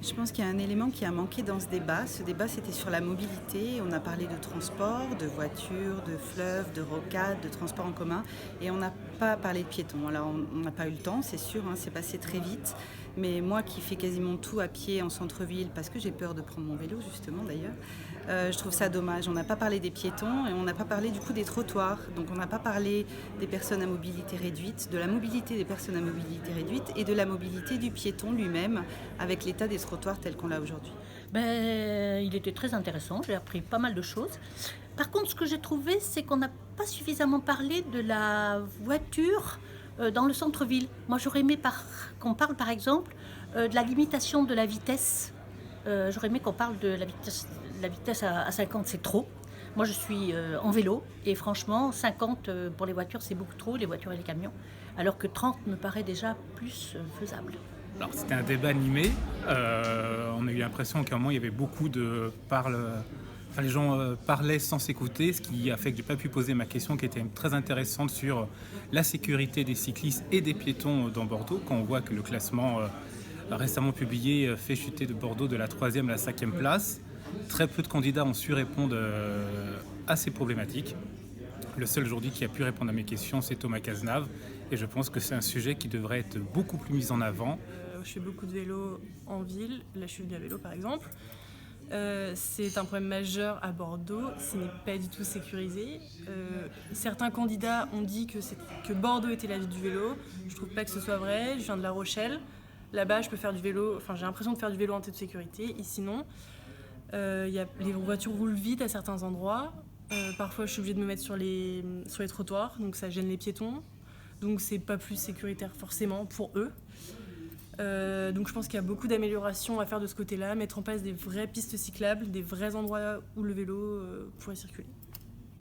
Je pense qu'il y a un élément qui a manqué dans ce débat. Ce débat, c'était sur la mobilité. On a parlé de transport, de voitures, de fleuves, de rocades, de transport en commun. Et on n'a pas parlé de piétons. Alors, on n'a pas eu le temps, c'est sûr, hein, c'est passé très vite. Mais moi qui fais quasiment tout à pied en centre-ville, parce que j'ai peur de prendre mon vélo, justement d'ailleurs, je trouve ça dommage. On n'a pas parlé des piétons et on n'a pas parlé du coup des trottoirs. Donc, on n'a pas parlé des personnes à mobilité réduite, de la mobilité des personnes à mobilité réduite et de la mobilité du piéton lui-même avec l'état des trottoirs tel qu'on l'a aujourd'hui. Il était très intéressant, j'ai appris pas mal de choses. Par contre, ce que j'ai trouvé, c'est qu'on n'a pas suffisamment parlé de la voiture dans le centre-ville. Moi, j'aurais aimé qu'on parle, par exemple, de la limitation de la vitesse. J'aurais aimé qu'on parle de la vitesse à 50, c'est trop. Moi, je suis en vélo et franchement, 50 pour les voitures, c'est beaucoup trop, les voitures et les camions, alors que 30 me paraît déjà plus faisable. Alors c'était un débat animé. On a eu l'impression qu'à un moment il y avait beaucoup de les gens parlaient sans s'écouter, ce qui a fait que j'ai pas pu poser ma question qui était très intéressante sur la sécurité des cyclistes et des piétons dans Bordeaux, quand on voit que le classement récemment publié fait chuter de Bordeaux de la 3e à la 5e place. Très peu de candidats ont su répondre à ces problématiques. Le seul aujourd'hui qui a pu répondre à mes questions, c'est Thomas Cazenave. Et je pense que c'est un sujet qui devrait être beaucoup plus mis en avant. Je fais beaucoup de vélo en ville. Là, je suis venue à vélo, par exemple. C'est un problème majeur à Bordeaux. Ce n'est pas du tout sécurisé. Certains candidats ont dit que Bordeaux était la ville du vélo. Je trouve pas que ce soit vrai. Je viens de La Rochelle. Là-bas, je peux faire du vélo. Enfin, j'ai l'impression de faire du vélo en toute sécurité. Ici, non. Les voitures roulent vite à certains endroits. Parfois, je suis obligée de me mettre sur les trottoirs, donc ça gêne les piétons. Donc, c'est pas plus sécuritaire forcément pour eux. Donc, je pense qu'il y a beaucoup d'améliorations à faire de ce côté-là, mettre en place des vraies pistes cyclables, des vrais endroits où le vélo pourrait circuler.